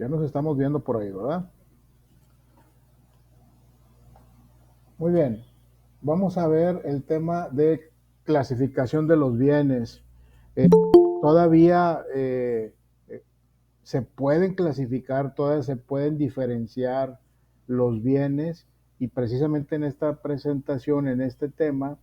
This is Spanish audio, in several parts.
Ya nos estamos viendo por ahí, ¿verdad? Muy bien. Vamos a ver el tema de clasificación de los bienes. Todavía se pueden clasificar, todavía se pueden diferenciar los bienes y precisamente en esta presentación, en este tema,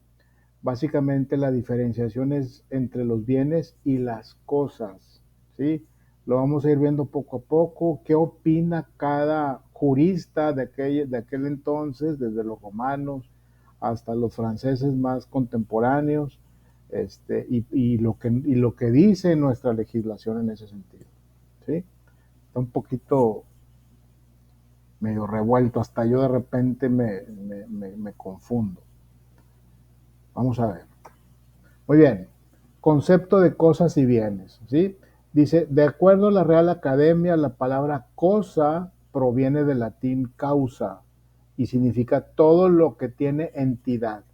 básicamente la diferenciación es entre los bienes y las cosas, ¿sí? Lo vamos a ir viendo poco a poco, qué opina cada jurista de aquel entonces, desde los romanos hasta los franceses más contemporáneos, y lo que dice nuestra legislación en ese sentido, ¿sí? Está un poquito medio revuelto, hasta yo de repente me confundo. Vamos a ver. Muy bien, concepto de cosas y bienes, ¿sí? Dice, de acuerdo a la Real Academia, la palabra cosa proviene del latín causa y significa todo lo que tiene entidad,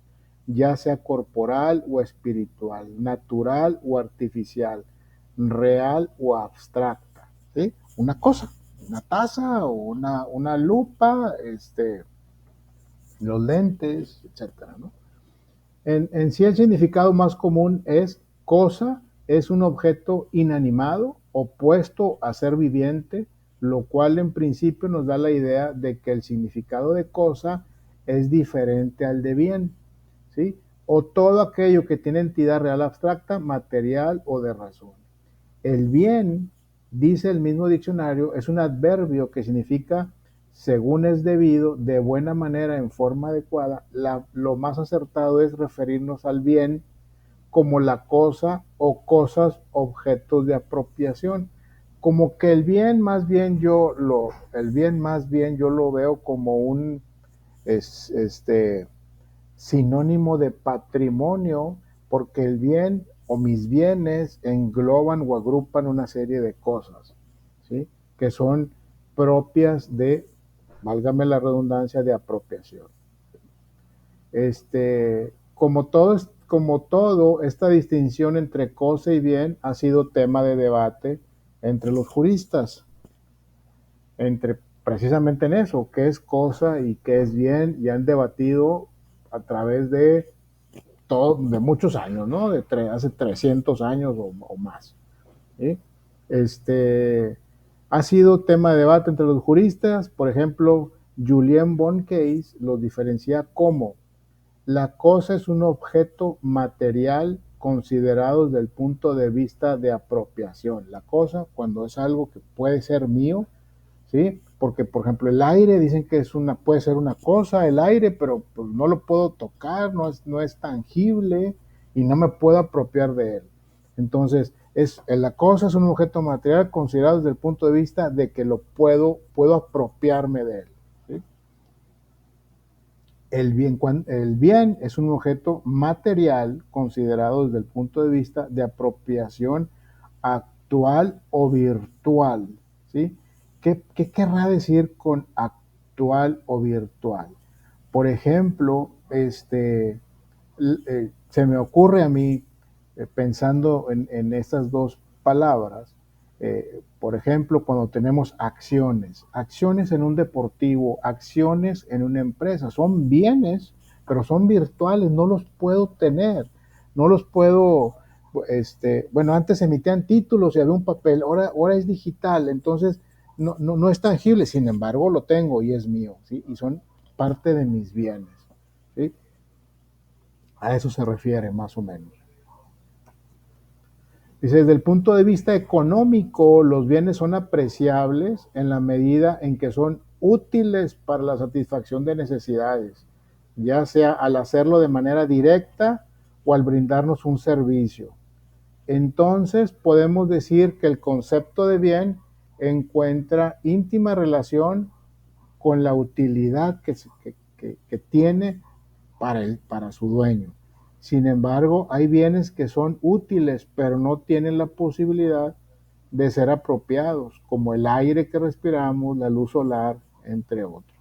ya sea corporal o espiritual, natural o artificial, real o abstracta, ¿sí? Una cosa, una taza o una lupa, los lentes, etcétera, ¿no? En sí el significado más común es cosa, es un objeto inanimado opuesto a ser viviente, lo cual en principio nos da la idea de que el significado de cosa es diferente al de bien, ¿sí? O todo aquello que tiene entidad real abstracta, material o de razón. El bien, dice el mismo diccionario, es un adverbio que significa según es debido, de buena manera, en forma adecuada. Lo más acertado es referirnos al bien como la cosa o cosas, objetos de apropiación. Como que el bien más bien yo lo veo como un es, sinónimo de patrimonio, porque el bien o mis bienes engloban o agrupan una serie de cosas, ¿sí? Que son propias de, válgame la redundancia, de apropiación. Como todo, esta distinción entre cosa y bien ha sido tema de debate entre los juristas, entre precisamente en eso, qué es cosa y qué es bien, y han debatido a través de muchos años, ¿no? Hace 300 años o más, ¿sí? Ha sido tema de debate entre los juristas. Por ejemplo, Julien Bonnecaisse los diferencia como la cosa es un objeto material considerado desde el punto de vista de apropiación. La cosa, cuando es algo que puede ser mío, ¿sí? Porque, por ejemplo, el aire, dicen que puede ser una cosa, el aire, pero pues, no lo puedo tocar, no es tangible y no me puedo apropiar de él. Entonces, la cosa es un objeto material considerado desde el punto de vista de que puedo apropiarme de él, ¿sí? El bien es un objeto material considerado desde el punto de vista de apropiación actual o virtual, ¿sí? ¿Qué querrá decir con actual o virtual? Por ejemplo, se me ocurre a mí, pensando en estas dos palabras, por ejemplo, cuando tenemos acciones en un deportivo, acciones en una empresa, son bienes, pero son virtuales, no los puedo tener, no los puedo, bueno, antes emitían títulos y había un papel, ahora es digital, entonces no es tangible, sin embargo lo tengo y es mío, ¿sí? Y son parte de mis bienes, ¿sí? A eso se refiere más o menos. Dice, desde el punto de vista económico, los bienes son apreciables en la medida en que son útiles para la satisfacción de necesidades, ya sea al hacerlo de manera directa o al brindarnos un servicio. Entonces podemos decir que el concepto de bien encuentra íntima relación con la utilidad que tiene para su dueño. Sin embargo, hay bienes que son útiles, pero no tienen la posibilidad de ser apropiados, como el aire que respiramos, la luz solar, entre otros.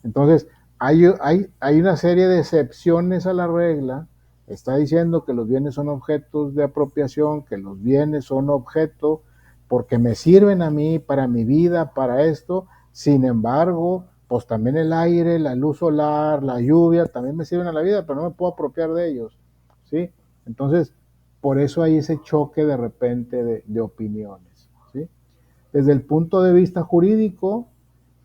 Entonces, hay una serie de excepciones a la regla. Está diciendo que los bienes son objetos de apropiación, que los bienes son objeto porque me sirven a mí, para mi vida, para esto. Sin embargo, pues también el aire, la luz solar, la lluvia, también me sirven a la vida, pero no me puedo apropiar de ellos, ¿sí? Entonces, por eso hay ese choque de repente de opiniones, ¿sí? Desde el punto de vista jurídico,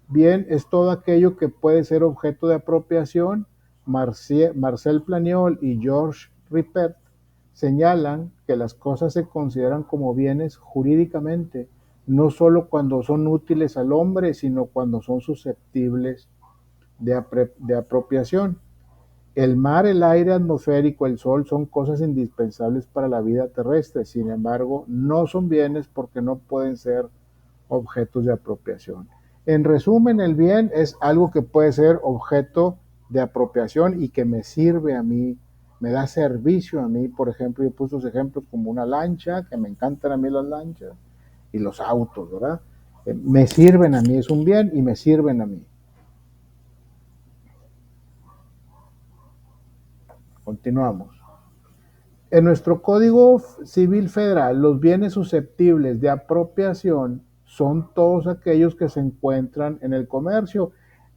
bien, es todo aquello que puede ser objeto de apropiación. Marcel Planiol y Georges Ripert señalan que las cosas se consideran como bienes jurídicamente, no solo cuando son útiles al hombre, sino cuando son susceptibles de apropiación. El mar, el aire atmosférico, el sol son cosas indispensables para la vida terrestre, sin embargo, no son bienes porque no pueden ser objetos de apropiación. En resumen, el bien es algo que puede ser objeto de apropiación y que me sirve a mí, me da servicio a mí. Por ejemplo, yo puse los ejemplos como una lancha, que me encantan a mí las lanchas, y los autos, ¿verdad? Me sirven a mí, es un bien y me sirven a mí. Continuamos. En nuestro Código Civil Federal, los bienes susceptibles de apropiación son todos aquellos que se encuentran en el comercio.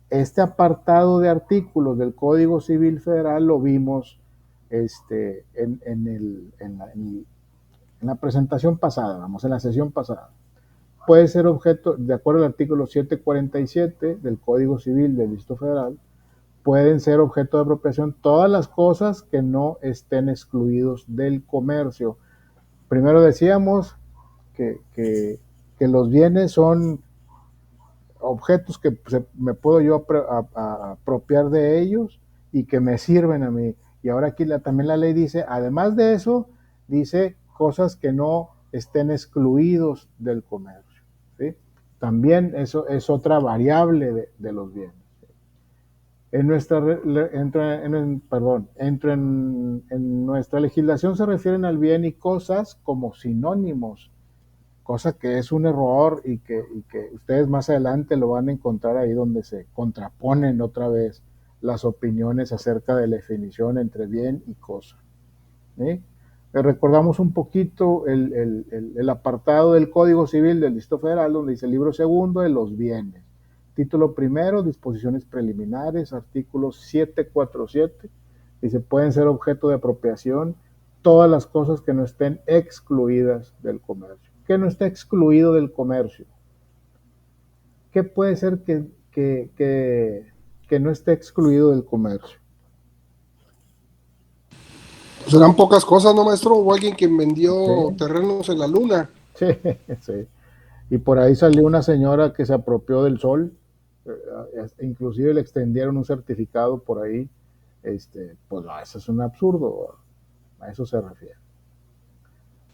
Este apartado de artículos del Código Civil Federal lo vimos en la presentación pasada, vamos, en la sesión pasada. Puede ser objeto, de acuerdo al artículo 747 del Código Civil del Distrito Federal, pueden ser objeto de apropiación todas las cosas que no estén excluidos del comercio. Primero decíamos que los bienes son objetos que me puedo yo apropiar de ellos y que me sirven a mí. Y ahora aquí también la ley dice, además de eso, dice cosas que no estén excluidos del comercio, ¿sí? También eso es otra variable de los bienes. En nuestra, en nuestra legislación se refieren al bien y cosas como sinónimos, cosa que es un error y que ustedes más adelante lo van a encontrar ahí donde se contraponen otra vez las opiniones acerca de la definición entre bien y cosa, ¿sí? Recordamos un poquito el apartado del Código Civil del Distrito Federal donde dice el libro segundo de los bienes. Título primero, disposiciones preliminares, artículo 747, dice pueden ser objeto de apropiación todas las cosas que no estén excluidas del comercio. ¿Qué no está excluido del comercio? ¿Qué puede ser que no esté excluido del comercio? Serán pocas cosas, ¿no, maestro? O alguien que vendió terrenos en la luna. Sí, sí. Y por ahí salió una señora que se apropió del sol, inclusive le extendieron un certificado por ahí. Pues no, eso es un absurdo, a eso se refiere.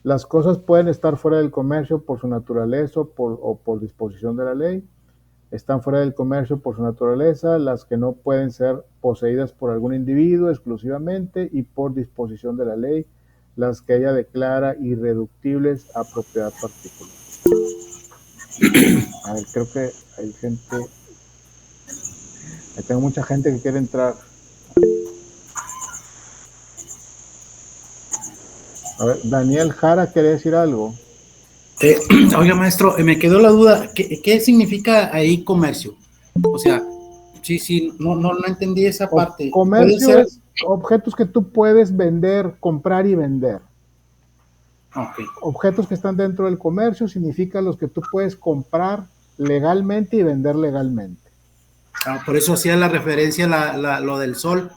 Las cosas pueden estar fuera del comercio por su naturaleza o por disposición de la ley. Están fuera del comercio por su naturaleza, las que no pueden ser poseídas por algún individuo exclusivamente y por disposición de la ley, las que ella declara irreductibles a propiedad particular. A ver, creo que hay gente, tengo mucha gente que quiere entrar. A ver, Daniel Jara quiere decir algo. Oiga, maestro, me quedó la duda, ¿qué significa ahí comercio? O sea, sí, no entendí esa parte. Comercio es objetos que tú puedes vender, comprar y vender. Okay. Objetos que están dentro del comercio significa los que tú puedes comprar legalmente y vender legalmente. Por eso hacía la referencia lo del sol,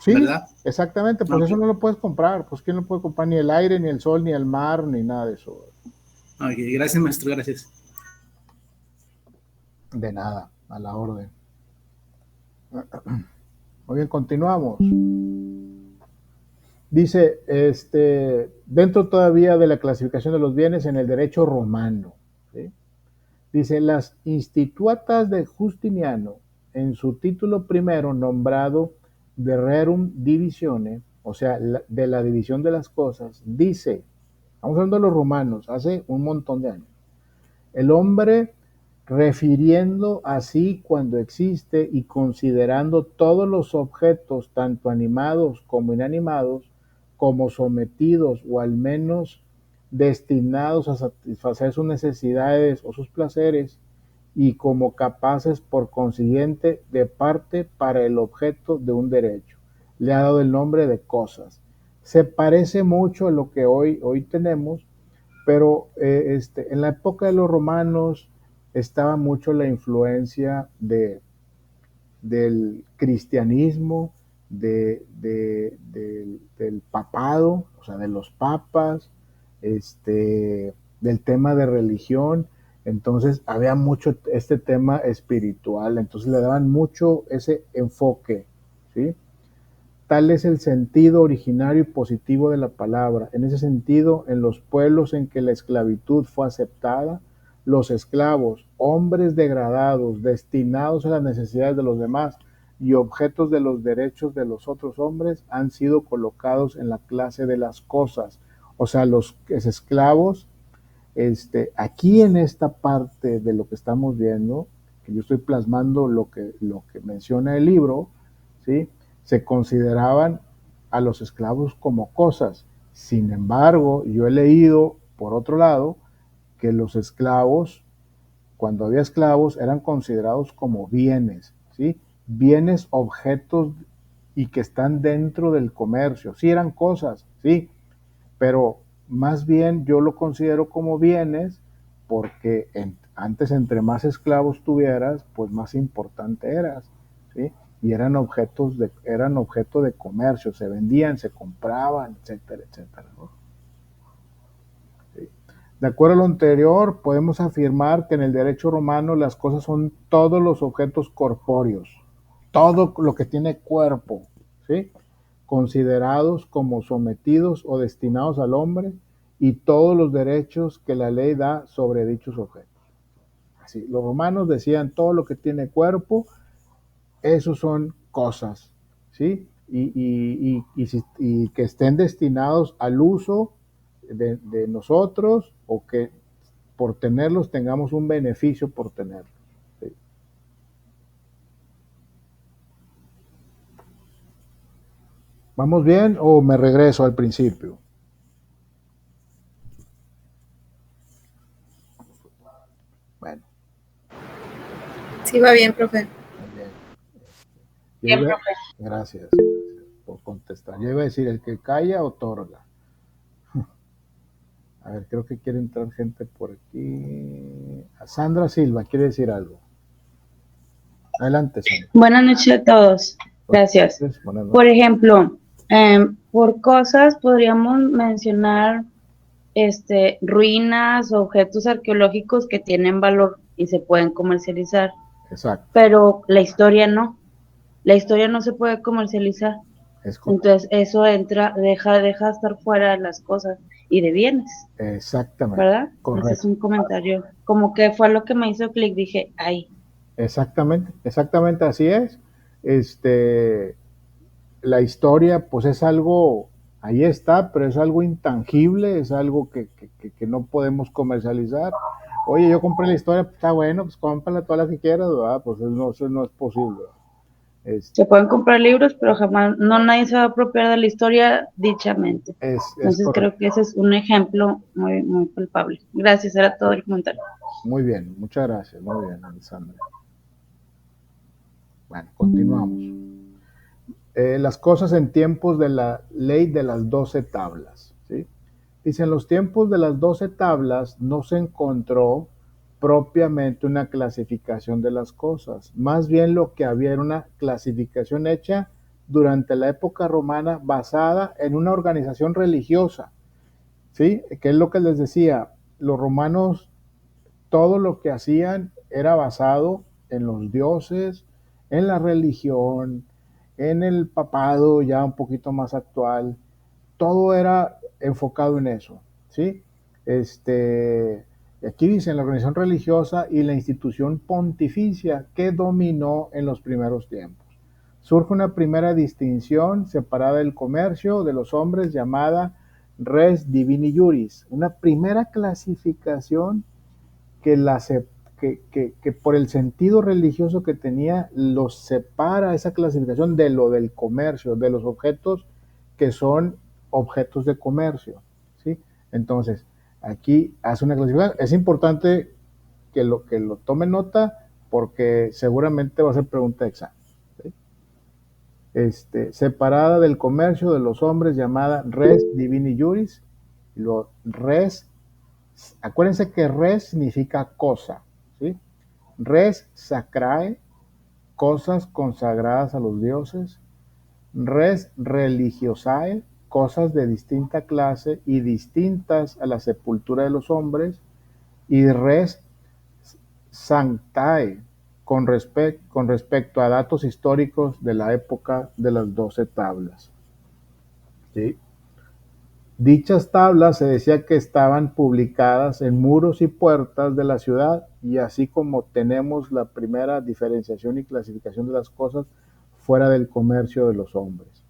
sí, ¿verdad? Exactamente, pues eso no lo puedes comprar, pues ¿quién lo puede comprar? Ni el aire, ni el sol, ni el mar, ni nada de eso. Okay, gracias, maestro, gracias. De nada, a la orden. Muy bien, continuamos. Dice, dentro todavía de la clasificación de los bienes en el derecho romano, ¿sí? Dice, las instituatas de Justiniano, en su título primero nombrado de rerum divisione, o sea, de la división de las cosas, dice, estamos hablando de los romanos, hace un montón de años, el hombre refiriendo así cuando existe y considerando todos los objetos, tanto animados como inanimados, como sometidos o al menos destinados a satisfacer sus necesidades o sus placeres, y como capaces por consiguiente de parte para el objeto de un derecho. Le ha dado el nombre de cosas. Se parece mucho a lo que hoy tenemos, pero en la época de los romanos estaba mucho la influencia del cristianismo, del papado, o sea, de los papas, del tema de religión. Entonces había mucho este tema espiritual, entonces le daban mucho ese enfoque, ¿sí? Tal es el sentido originario y positivo de la palabra. En ese sentido, en los pueblos en que la esclavitud fue aceptada, los esclavos, hombres degradados, destinados a las necesidades de los demás y objetos de los derechos de los otros hombres, han sido colocados en la clase de las cosas. O sea, los esclavos, aquí en esta parte de lo que estamos viendo, que yo estoy plasmando lo que menciona el libro, ¿sí? Se consideraban a los esclavos como cosas. Sin embargo, yo he leído, por otro lado, que los esclavos, cuando había esclavos, eran considerados como bienes, ¿sí? Bienes, objetos y que están dentro del comercio. Sí, eran cosas, sí, pero más bien yo lo considero como bienes porque antes entre más esclavos tuvieras, pues más importante eras, ¿sí? Y eran objeto de comercio, se vendían, se compraban, etcétera, etcétera, ¿no? ¿Sí? De acuerdo a lo anterior, podemos afirmar que en el derecho romano las cosas son todos los objetos corpóreos, todo lo que tiene cuerpo, ¿sí? Considerados como sometidos o destinados al hombre, y todos los derechos que la ley da sobre dichos objetos. Así, los romanos decían todo lo que tiene cuerpo, esos son cosas, ¿sí? Y que estén destinados al uso de nosotros, o que por tenerlos tengamos un beneficio por tenerlos. ¿Sí? ¿Vamos bien o me regreso al principio? Bueno. Sí, va bien, profe. Muy bien. Bien, profe. Gracias por contestar. Yo iba a decir, el que calla, otorga. A ver, creo que quiere entrar gente por aquí. Sandra Silva quiere decir algo. Adelante, Sandra. Buenas noches a todos. Gracias. Por ejemplo, por cosas podríamos mencionar ruinas o objetos arqueológicos que tienen valor y se pueden comercializar. Exacto. Pero la historia no. La historia no se puede comercializar. Entonces eso deja de estar fuera de las cosas y de bienes. Exactamente. ¿Verdad? Correcto. Ese es un comentario. Como que fue lo que me hizo clic, dije, ay. Exactamente así es. La historia, pues es algo, ahí está, pero es algo intangible, es algo que no podemos comercializar. Oye, yo compré la historia, pues está bueno, pues cómprala toda la que quieras, ¿verdad? Pues eso no es posible. Se pueden comprar libros, pero jamás, nadie se va a apropiar de la historia dichamente. Entonces creo que ese es un ejemplo muy, muy palpable. Gracias, era todo el comentario. Muy bien, muchas gracias, muy bien, Alessandra. Bueno, continuamos. Las cosas en tiempos de la ley de las 12 tablas, ¿sí? Dice, en los tiempos de las 12 tablas no se encontró propiamente una clasificación de las cosas. Más bien lo que había era una clasificación hecha durante la época romana basada en una organización religiosa, ¿sí? Que es lo que les decía, los romanos todo lo que hacían era basado en los dioses, en la religión, en el papado ya un poquito más actual. Todo era enfocado en eso, ¿sí? Aquí dice la organización religiosa y la institución pontificia que dominó en los primeros tiempos. Surge una primera distinción separada del comercio de los hombres llamada res divini juris, una primera clasificación que por el sentido religioso que tenía, los separa esa clasificación de lo del comercio, de los objetos que son objetos de comercio, ¿sí? Entonces, aquí hace una clasificación. Es importante que lo tome nota porque seguramente va a ser pregunta de examen. ¿Sí? Separada del comercio de los hombres, llamada res divini juris. Res, acuérdense que res significa cosa, ¿sí? Res sacrae, cosas consagradas a los dioses. Res religiosae, cosas de distinta clase y distintas a la sepultura de los hombres. Y res sanctae, con respecto a datos históricos de la época de las 12 tablas. ¿Sí? Dichas tablas se decía que estaban publicadas en muros y puertas de la ciudad, y así como tenemos la primera diferenciación y clasificación de las cosas fuera del comercio de los hombres.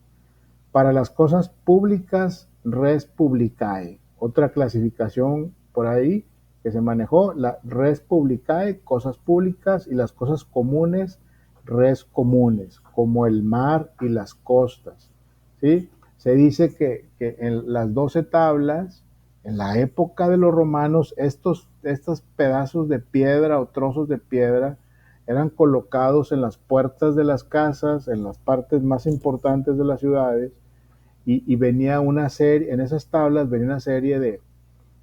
Para las cosas públicas, res publicae. Otra clasificación por ahí que se manejó, la res publicae, cosas públicas, y las cosas comunes, res comunes, como el mar y las costas. ¿Sí? Se dice que en las 12 tablas, en la época de los romanos, estos pedazos de piedra o trozos de piedra eran colocados en las puertas de las casas, en las partes más importantes de las ciudades, y venía una serie, en esas tablas venía una serie de,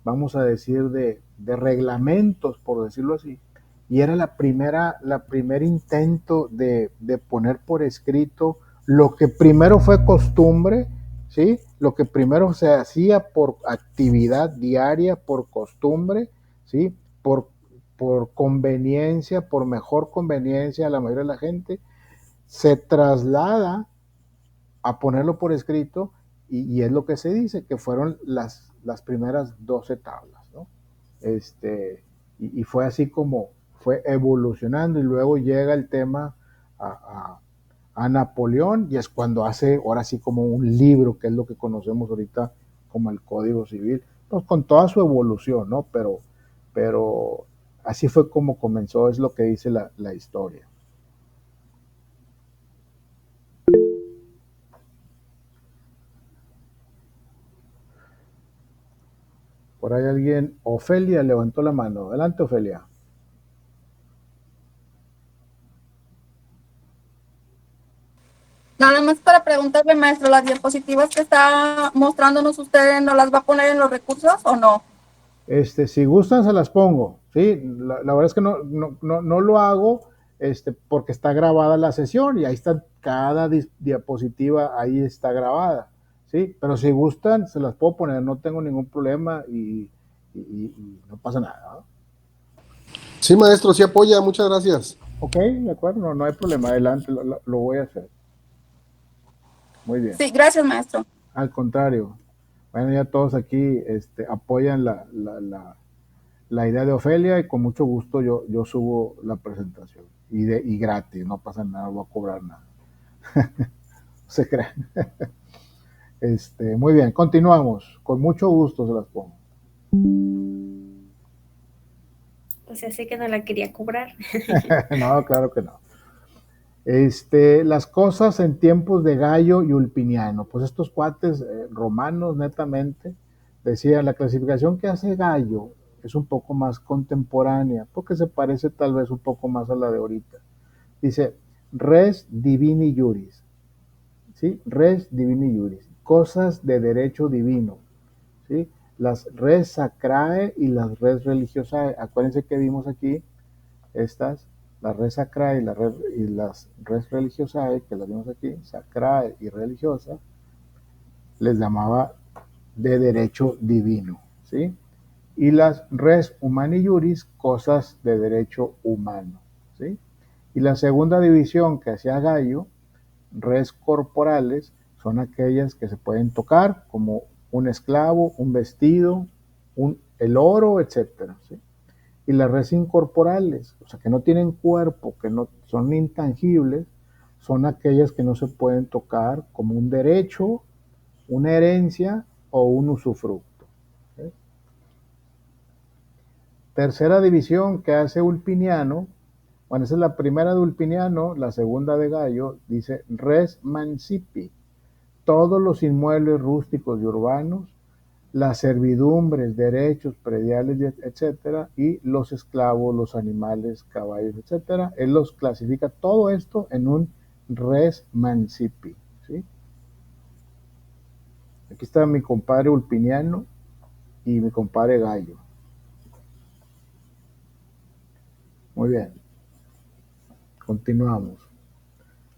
vamos a decir, de reglamentos, por decirlo así, y era la primer intento de poner por escrito lo que primero fue costumbre, ¿sí? Lo que primero se hacía por actividad diaria, por costumbre, ¿sí? Por conveniencia, por mejor conveniencia a la mayoría de la gente, se traslada a ponerlo por escrito, y es lo que se dice, que fueron las primeras 12 tablas, ¿no? Y fue así como fue evolucionando, y luego llega el tema a Napoleón, y es cuando hace ahora sí como un libro, que es lo que conocemos ahorita como el Código Civil, pues con toda su evolución, ¿no? Pero así fue como comenzó, es lo que dice la historia. Por ahí alguien, Ofelia levantó la mano. Adelante, Ofelia. Nada más para preguntarle, maestro, ¿las diapositivas que está mostrándonos usted no las va a poner en los recursos o no? Si gustan, se las pongo. Sí, la verdad es que no lo hago porque está grabada la sesión, y ahí está cada diapositiva, ahí está grabada. Sí, pero si gustan, se las puedo poner, no tengo ningún problema, y no pasa nada, ¿no? Sí, maestro, sí apoya, muchas gracias. Ok, de acuerdo, no hay problema, adelante, lo voy a hacer. Muy bien. Sí, gracias, maestro. Al contrario. Bueno, ya todos aquí apoyan la idea de Ofelia, y con mucho gusto yo subo la presentación. Y gratis, no pasa nada, no voy a cobrar nada. No se crean. Muy bien, continuamos. Con mucho gusto se las pongo. O sea, sé que no la quería cobrar. No, claro que no. Las cosas en tiempos de Gallo y Ulpiniano. Pues estos cuates romanos, netamente, decían, la clasificación que hace Gallo es un poco más contemporánea, porque se parece tal vez un poco más a la de ahorita. Dice, res divini juris. ¿Sí? Res divini juris. Cosas de derecho divino. ¿Sí? Las res sacrae y las res religiosae. Acuérdense que vimos aquí estas, la res sacrae y las res religiosae, que las vimos aquí, sacrae y religiosa, les llamaba de derecho divino, ¿sí? Y las res humani juris, cosas de derecho humano, ¿sí? Y la segunda división que hacía Gallo, res corporales, son aquellas que se pueden tocar, como un esclavo, un vestido, el oro, etcétera, ¿sí? Y las res incorporales, o sea, que no tienen cuerpo, que no son intangibles, son aquellas que no se pueden tocar, como un derecho, una herencia o un usufructo. ¿Sí? Tercera división que hace Ulpiniano, bueno, esa es la primera de Ulpiniano, la segunda de Gallo, dice res mancipi, todos los inmuebles rústicos y urbanos, las servidumbres, derechos, prediales, etcétera, y los esclavos, los animales, caballos, etcétera. Él los clasifica todo esto en un res mancipi, ¿sí? Aquí está mi compadre Ulpiniano y mi compadre Gallo. Muy bien. Continuamos.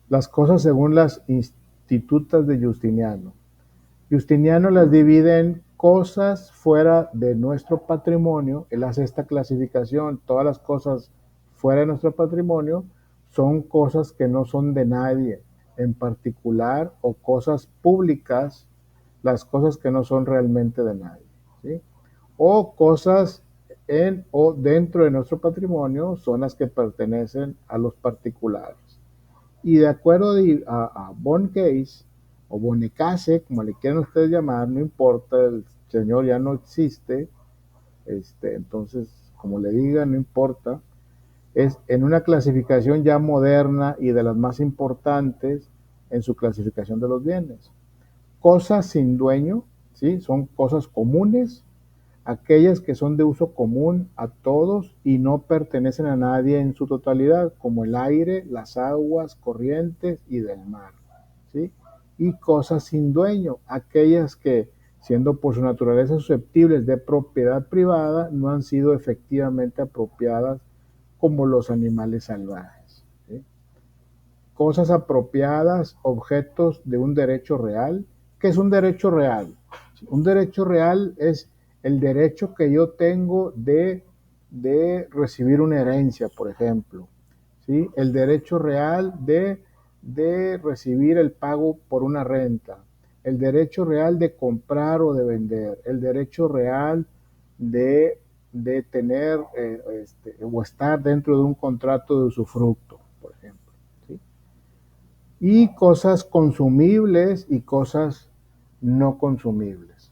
Las cosas según las institutas de Justiniano. Justiniano las divide en cosas fuera de nuestro patrimonio. Él hace esta clasificación. Todas las cosas fuera de nuestro patrimonio son cosas que no son de nadie en particular, o cosas públicas, las cosas que no son realmente de nadie, ¿sí? O cosas en o dentro de nuestro patrimonio son las que pertenecen a los particulares. Y de acuerdo a Bonnecase, o Bonnecase, como le quieran ustedes llamar, no importa, el señor ya no existe, entonces, como le digan, no importa, es en una clasificación ya moderna y de las más importantes en su clasificación de los bienes. Cosas sin dueño, ¿sí? Son cosas comunes, aquellas que son de uso común a todos y no pertenecen a nadie en su totalidad, como el aire, las aguas corrientes y del mar, ¿sí? Y cosas sin dueño, aquellas que, siendo por su naturaleza susceptibles de propiedad privada, no han sido efectivamente apropiadas, como los animales salvajes, ¿sí? Cosas apropiadas, objetos de un derecho real. ¿Qué es un derecho real? Un derecho real es el derecho que yo tengo de recibir una herencia, por ejemplo, ¿sí? El derecho real de recibir el pago por una renta, el derecho real de comprar o de vender, el derecho real de tener o estar dentro de un contrato de usufructo, por ejemplo, ¿sí? Y cosas consumibles y cosas no consumibles.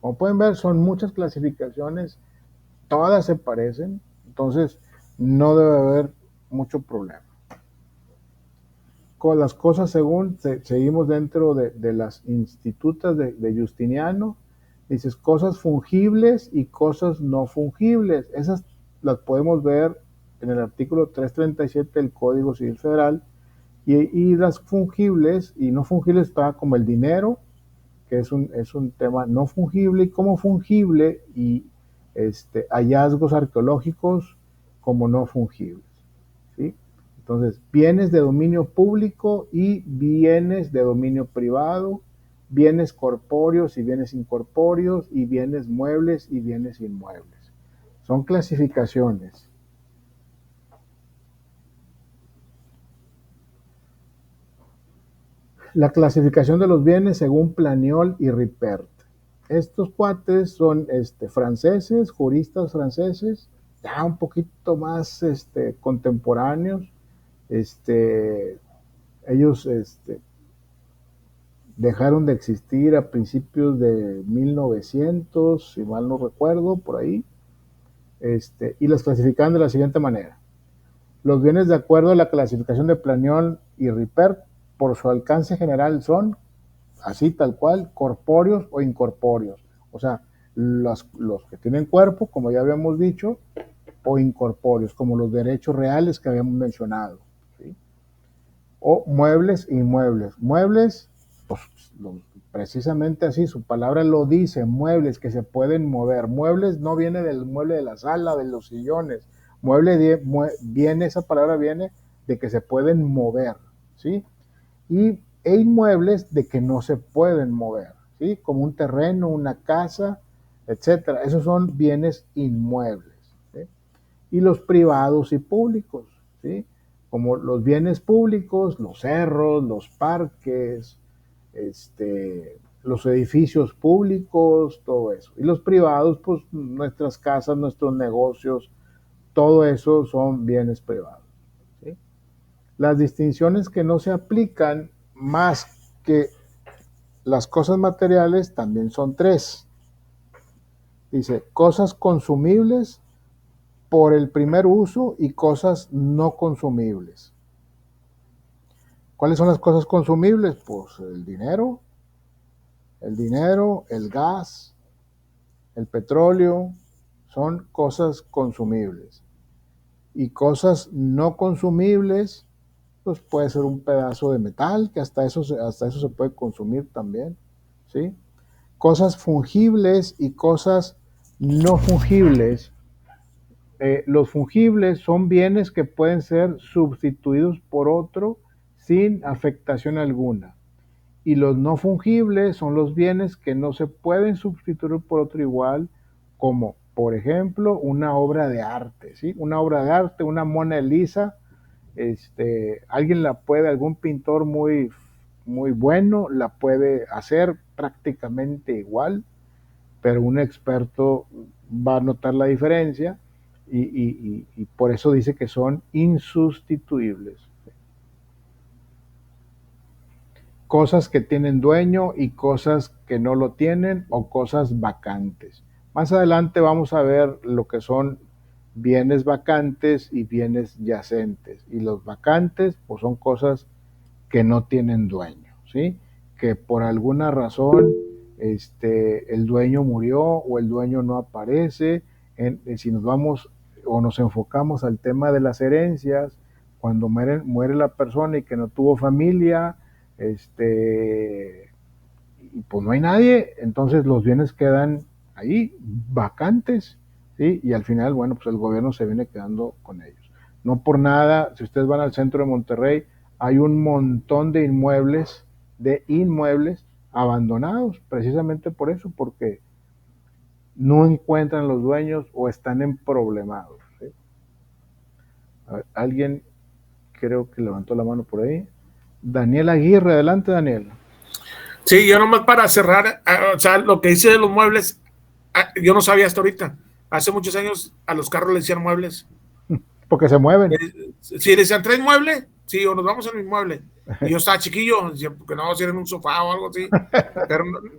Como pueden ver, son muchas clasificaciones, todas se parecen, entonces no debe haber mucho problema. Con las cosas según seguimos dentro de las institutas de Justiniano, dices cosas fungibles y cosas no fungibles. Esas las podemos ver en el artículo 337 del Código Civil Federal, y las fungibles y no fungibles está como el dinero, que es un tema no fungible, y como fungible, y hallazgos arqueológicos como no fungibles, ¿sí? Entonces, bienes de dominio público y bienes de dominio privado, bienes corpóreos y bienes incorpóreos, y bienes muebles y bienes inmuebles. Son clasificaciones. La clasificación de los bienes según Planiol y Ripert. Estos cuates son franceses, juristas franceses, ya un poquito más contemporáneos. Ellos dejaron de existir a principios de 1900, si mal no recuerdo, por ahí, y las clasificaban de la siguiente manera. Los bienes, de acuerdo a la clasificación de Planiol y Ripert, por su alcance general son, así tal cual, corpóreos o incorpóreos. O sea, los que tienen cuerpo, como ya habíamos dicho, o incorpóreos, como los derechos reales que habíamos mencionado, ¿sí? O muebles e inmuebles. Muebles, pues precisamente así, su palabra lo dice, muebles que se pueden mover. Muebles no viene del mueble de la sala, de los sillones. Mueble viene, esa palabra viene de que se pueden mover, ¿sí? E inmuebles de que no se pueden mover, ¿sí? Como un terreno, una casa, etcétera. Esos son bienes inmuebles, ¿sí? Y los privados y públicos, ¿sí? Como los bienes públicos, los cerros, los parques, los edificios públicos, todo eso. Y los privados, pues nuestras casas, nuestros negocios, todo eso son bienes privados, ¿sí? Las distinciones que no se aplican más que las cosas materiales también son tres. Dice, cosas consumibles por el primer uso y cosas no consumibles. ¿Cuáles son las cosas consumibles? Pues el dinero, el gas, el petróleo, son cosas consumibles. Y cosas no consumibles, pues puede ser un pedazo de metal, que hasta eso se puede consumir también, ¿sí? Cosas fungibles y cosas no fungibles. Los fungibles son bienes que pueden ser sustituidos por otro sin afectación alguna. Y los no fungibles son los bienes que no se pueden sustituir por otro igual, como por ejemplo una obra de arte, ¿sí? Una obra de arte, una Mona Lisa, algún pintor muy, muy bueno la puede hacer prácticamente igual, pero un experto va a notar la diferencia y por eso dice que son insustituibles. Cosas que tienen dueño y cosas que no lo tienen, o cosas vacantes. Más adelante vamos a ver lo que son bienes vacantes y bienes yacentes. Y los vacantes pues son cosas que no tienen dueño, ¿sí? Que por alguna razón el dueño murió o el dueño no aparece. Si nos vamos o nos enfocamos al tema de las herencias, cuando muere la persona y que no tuvo familia, y pues no hay nadie, entonces los bienes quedan ahí vacantes, ¿sí? Y al final, bueno, pues el gobierno se viene quedando con ellos. No por nada, si ustedes van al centro de Monterrey, hay un montón de inmuebles abandonados, precisamente por eso, porque no encuentran los dueños o están emproblemados, ¿sí? A ver, alguien creo que levantó la mano por ahí. Daniel Aguirre, adelante, Daniel. Sí, yo nomás para cerrar, o sea, lo que dice de los muebles, yo no sabía hasta ahorita. Hace muchos años a los carros le decían muebles. Porque se mueven. Si le decían, ¿traes mueble? Sí, o nos vamos en mi mueble. Y yo estaba chiquillo, decía, porque no, si era en un sofá o algo así.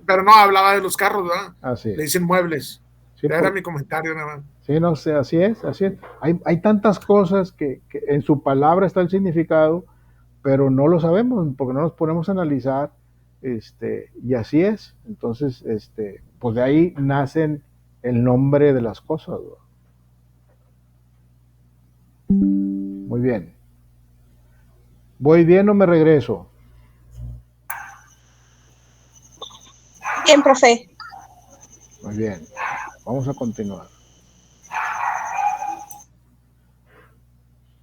Pero no hablaba de los carros, ¿verdad? Así es. Le dicen muebles. Sí, era mi comentario nada más. Sí, no sé, así es. Hay tantas cosas que en su palabra está el significado, pero no lo sabemos porque no nos ponemos a analizar, y así es. Entonces, pues de ahí nacen el nombre de las cosas, ¿no? Muy bien. ¿Voy bien o me regreso? Bien, profe. Muy bien. Vamos a continuar.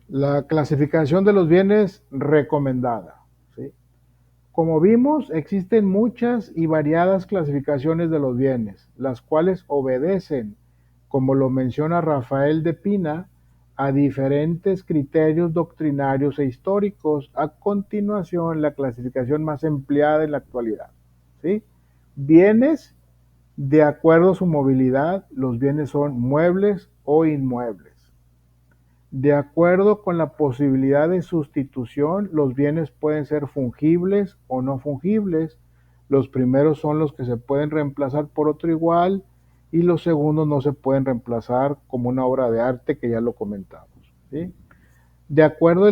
La clasificación de los bienes recomendada, ¿sí? Como vimos, existen muchas y variadas clasificaciones de los bienes, las cuales obedecen, como lo menciona Rafael de Pina, a diferentes criterios doctrinarios e históricos. A continuación, la clasificación más empleada en la actualidad, ¿sí? Bienes, de acuerdo a su movilidad, los bienes son muebles o inmuebles. De acuerdo con la posibilidad de sustitución, los bienes pueden ser fungibles o no fungibles. Los primeros son los que se pueden reemplazar por otro igual, y los segundos no se pueden reemplazar, como una obra de arte, que ya lo comentamos, ¿sí? De acuerdo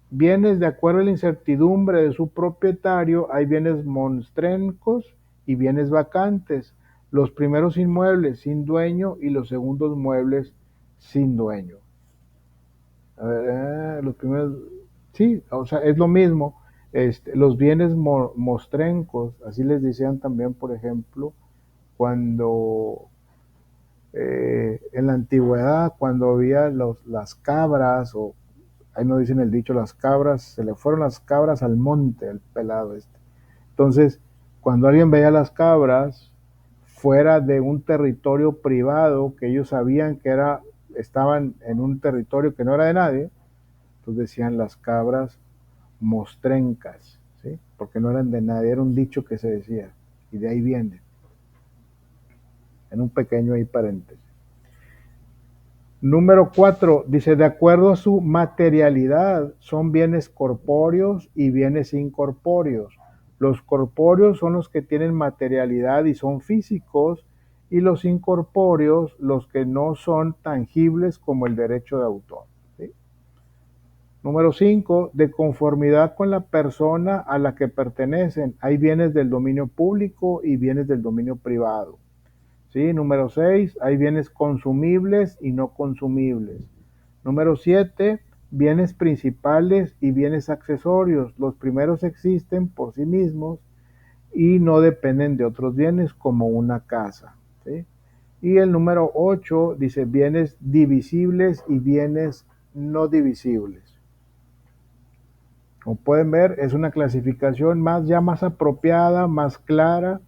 bienes de acuerdo a la incertidumbre de su propietario, hay bienes monstrencos y bienes vacantes. Los primeros inmuebles sin dueño y los segundos muebles sin dueño. A ver, los primeros, sí, o sea, es lo mismo. Los bienes mostrencos, así les decían también, por ejemplo, cuando en la antigüedad, cuando había las cabras, o ahí no dicen el dicho, las cabras, se le fueron las cabras al monte, el pelado este. Entonces, cuando alguien veía las cabras fuera de un territorio privado, que ellos sabían que estaban en un territorio que no era de nadie, entonces decían las cabras mostrencas, ¿sí? Porque no eran de nadie, era un dicho que se decía, y de ahí viene, en un pequeño ahí paréntesis. Número 4, dice, de acuerdo a su materialidad, son bienes corpóreos y bienes incorpóreos. Los corpóreos son los que tienen materialidad y son físicos, y los incorpóreos los que no son tangibles, como el derecho de autor, ¿sí? Número 5, de conformidad con la persona a la que pertenecen. Hay bienes del dominio público y bienes del dominio privado. ¿sí? Número 6, hay bienes consumibles y no consumibles. Número 7, bienes principales y bienes accesorios. Los primeros existen por sí mismos y no dependen de otros bienes como una casa, ¿sí? Y el número 8 dice bienes divisibles y bienes no divisibles. Como pueden ver, es una clasificación más apropiada, más clara,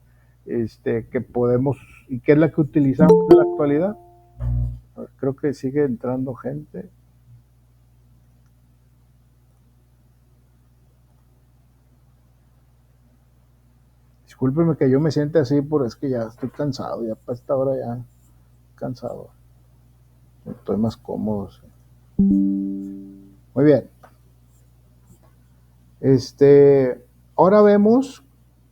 que podemos, y que es la que utilizamos en la actualidad. Creo que sigue entrando gente. Discúlpeme que yo me siente así, pero es que ya estoy cansado, ya para esta hora ya cansado. Estoy más cómodo. Sí. Muy bien. Ahora vemos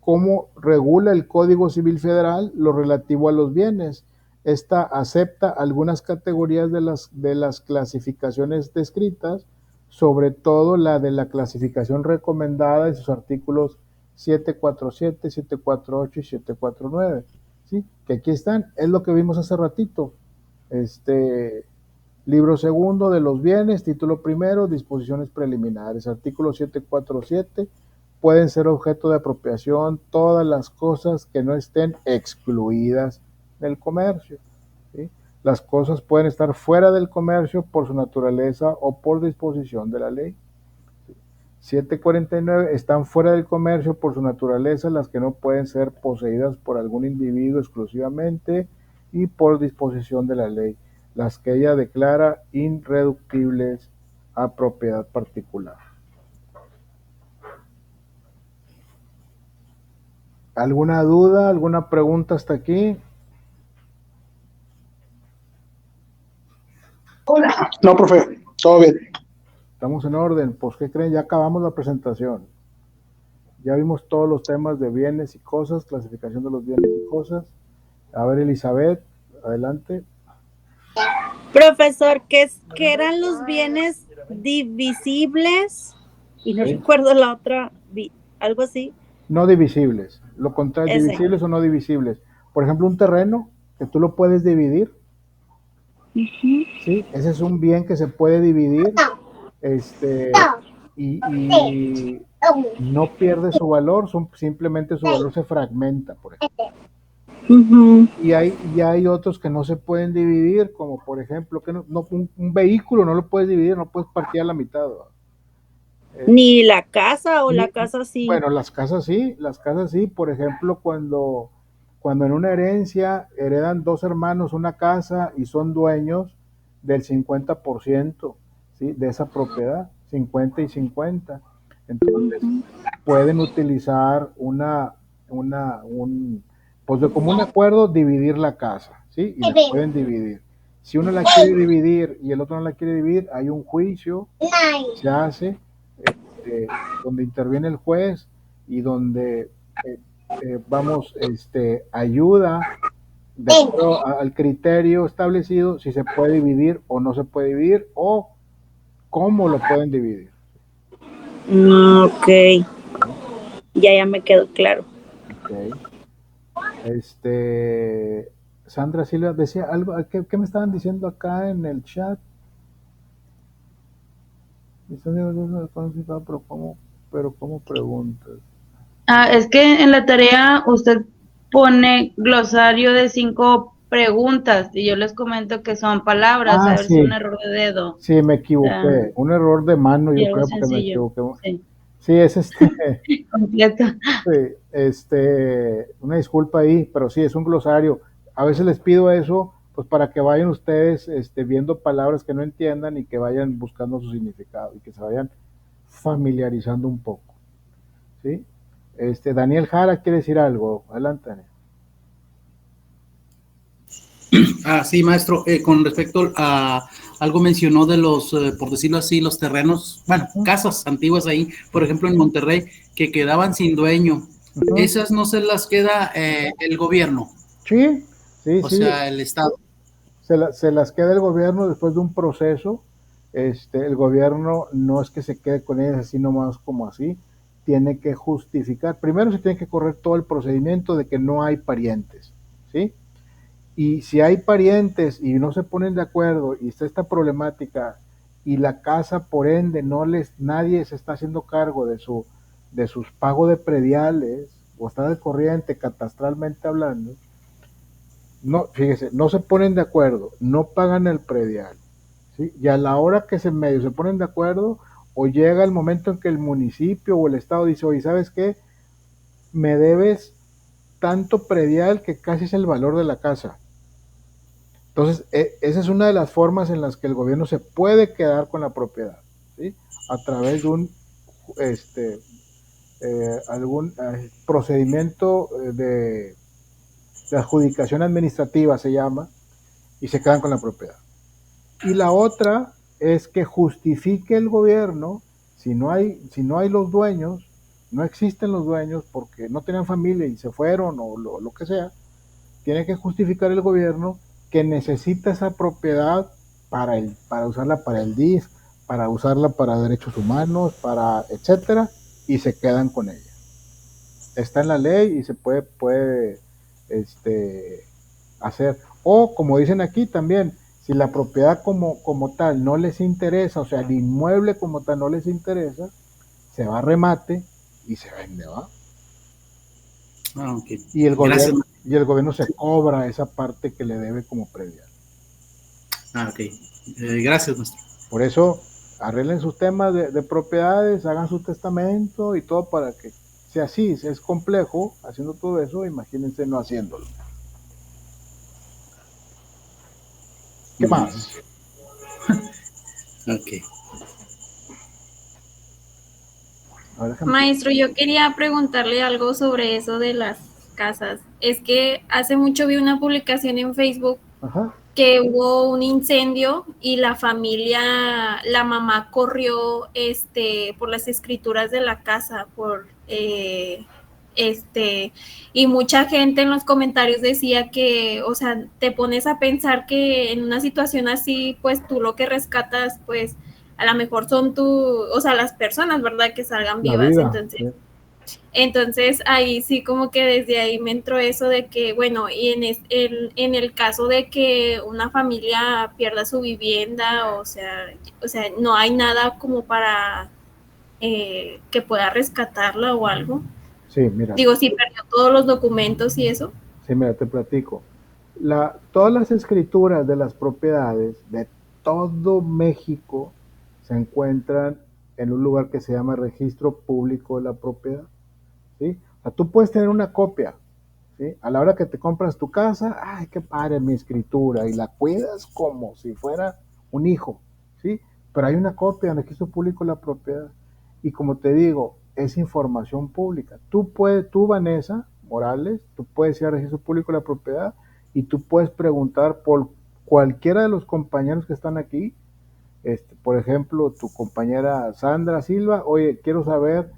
cómo regula el Código Civil Federal lo relativo a los bienes. Esta acepta algunas categorías de las clasificaciones descritas, sobre todo la de la clasificación recomendada en sus artículos 747, 748 y 749, ¿sí? Que aquí están, es lo que vimos hace ratito. Libro segundo de los bienes, título primero, disposiciones preliminares, artículo 747, pueden ser objeto de apropiación todas las cosas que no estén excluidas del comercio, ¿sí? Las cosas pueden estar fuera del comercio por su naturaleza o por disposición de la ley. 749, están fuera del comercio por su naturaleza las que no pueden ser poseídas por algún individuo exclusivamente y por disposición de la ley, las que ella declara irreductibles a propiedad particular. ¿Alguna duda, alguna pregunta hasta aquí? No, profe, todo bien. Estamos en orden. Pues, ¿qué creen? Ya acabamos la presentación. Ya vimos todos los temas de bienes y cosas, clasificación de los bienes y cosas. A ver, Elizabeth, adelante. Profesor, ¿qué eran los bienes divisibles? Y no recuerdo la otra, algo así. No divisibles. Lo contrario, divisibles o no divisibles. Por ejemplo, un terreno que tú lo puedes dividir. Sí, ese es un bien que se puede dividir. Y no pierde su valor, simplemente su valor se fragmenta, por ejemplo. Y hay otros que no se pueden dividir, como por ejemplo, que un vehículo no lo puedes dividir, no puedes partir a la mitad. Ni la casa, o la casa sí. Bueno, las casas sí, por ejemplo, cuando en una herencia heredan dos hermanos una casa y son dueños del 50%, ¿sí? De esa propiedad, 50 y 50. Entonces, pueden utilizar pues de común acuerdo, dividir la casa, ¿sí? Y la pueden dividir. Si uno la quiere dividir y el otro no la quiere dividir, hay un juicio, se hace, donde interviene el juez y donde ayuda de acuerdo al criterio establecido si se puede dividir o no se puede dividir o cómo lo pueden dividir. Ok, ya me quedó claro. Okay. Sandra Silva decía algo, ¿qué me estaban diciendo acá en el chat? Pero ¿cómo preguntas? Es que en la tarea usted pone glosario de 5 preguntas y yo les comento que son palabras, a ver si es un error de dedo. Sí, me equivoqué, un error de mano, yo creo que me equivoqué. Sí, es completo. Sí, una disculpa ahí, pero sí, es un glosario. A veces les pido eso, pues para que vayan ustedes viendo palabras que no entiendan y que vayan buscando su significado y que se vayan familiarizando un poco. ¿Sí? Daniel Jara quiere decir algo. Adelante, Daniel. Sí, maestro, con respecto a algo mencionó de los, por decirlo así, los terrenos, bueno, casas antiguas ahí, por ejemplo en Monterrey, que quedaban sin dueño. ¿Esas no se las queda el gobierno? Sí. O sea, el Estado. Se las queda el gobierno después de un proceso. El gobierno no es que se quede con ellas así nomás como así, tiene que justificar. Primero se tiene que correr todo el procedimiento de que no hay parientes, ¿sí? Y si hay parientes y no se ponen de acuerdo y está esta problemática y la casa por ende nadie se está haciendo cargo de sus pagos de prediales o está de corriente catastralmente hablando, no, fíjese, no se ponen de acuerdo, no pagan el predial, ¿sí? Y a la hora que se ponen de acuerdo, o llega el momento en que el municipio o el estado dice, oye, ¿sabes qué? Me debes tanto predial que casi es el valor de la casa. Entonces, esa es una de las formas en las que el gobierno se puede quedar con la propiedad, ¿sí? A través de algún procedimiento de adjudicación administrativa se llama, y se quedan con la propiedad. Y la otra es que justifique el gobierno, si no hay los dueños, no existen los dueños porque no tenían familia y se fueron o lo que sea, tiene que justificar el gobierno que necesita esa propiedad para usarla para el DIF, para usarla para derechos humanos, para etcétera, y se quedan con ella. Está en la ley y se puede hacer. O como dicen aquí también, si la propiedad como tal no les interesa, o sea, el inmueble como tal no les interesa, se va a remate y se vende, ¿va? Okay. Y el gobierno se cobra esa parte que le debe como predial. Ok. Gracias, maestro. Por eso, arreglen sus temas de propiedades, hagan su testamento y todo para que sea así. Es complejo haciendo todo eso, imagínense no haciéndolo. ¿Qué más? Ok. Maestro, yo quería preguntarle algo sobre eso de las casas. Es que hace mucho vi una publicación en Facebook. Ajá. Que hubo un incendio y la mamá corrió por las escrituras de la casa, y mucha gente en los comentarios decía que, o sea, te pones a pensar que en una situación así, pues tú lo que rescatas, pues a lo mejor son las personas, ¿verdad? Que salgan vivas. Entonces ahí sí como que desde ahí me entró eso de que, bueno, y en el caso de que una familia pierda su vivienda, o sea no hay nada como para que pueda rescatarla o algo. Sí, mira. Digo, si perdió todos los documentos y eso. Sí, mira, te platico. Todas las escrituras de las propiedades de todo México se encuentran en un lugar que se llama Registro Público de la Propiedad. ¿Sí? O sea, tú puedes tener una copia, ¿sí? A la hora que te compras tu casa, ¡ay, qué padre mi escritura! Y la cuidas como si fuera un hijo, ¿sí? Pero hay una copia en el Registro Público de la Propiedad. Y como te digo, es información pública. Tú, Vanessa Morales, tú puedes ir al Registro Público de la Propiedad y tú puedes preguntar por cualquiera de los compañeros que están aquí. Por ejemplo, tu compañera Sandra Silva, oye, quiero saber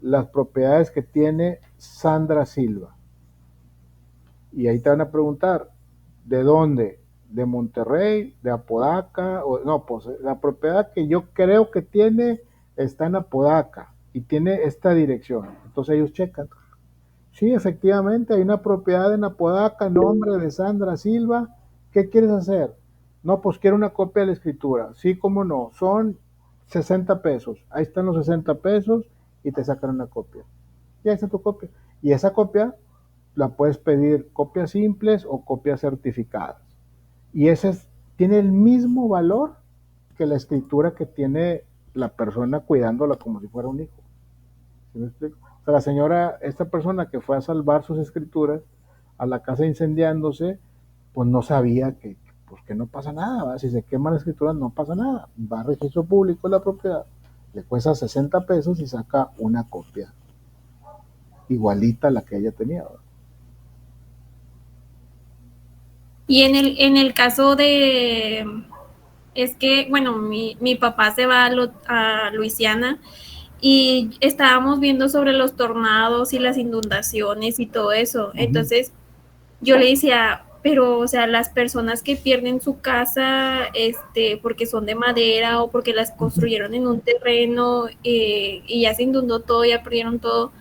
las propiedades que tiene Sandra Silva. Y ahí te van a preguntar, ¿de dónde? ¿De Monterrey? ¿De Apodaca? No, pues la propiedad que yo creo que tiene está en Apodaca y tiene esta dirección. Entonces ellos checan. Sí, efectivamente, hay una propiedad en Apodaca, nombre de Sandra Silva. ¿Qué quieres hacer? No, pues quiero una copia de la escritura. Sí, cómo no, son 60 pesos. Ahí están los 60 pesos y te sacan una copia. Y ahí está tu copia. Y esa copia la puedes pedir copias simples o copias certificadas. Y ese tiene el mismo valor que la escritura que tiene la persona cuidándola como si fuera un hijo. ¿Sí me explico? O sea, la señora, esta persona que fue a salvar sus escrituras a la casa incendiándose, pues no sabía que no pasa nada, ¿verdad? Si se queman las escrituras no pasa nada. Va al Registro Público de la Propiedad, le cuesta 60 pesos y saca una copia igualita a la que ella tenía, ¿verdad? Y en el caso de, es que, bueno, mi papá se va a Luisiana y estábamos viendo sobre los tornados y las inundaciones y todo eso. Entonces yo le decía, pero, o sea, las personas que pierden su casa porque son de madera o porque las construyeron en un terreno y ya se inundó todo, ya perdieron todo,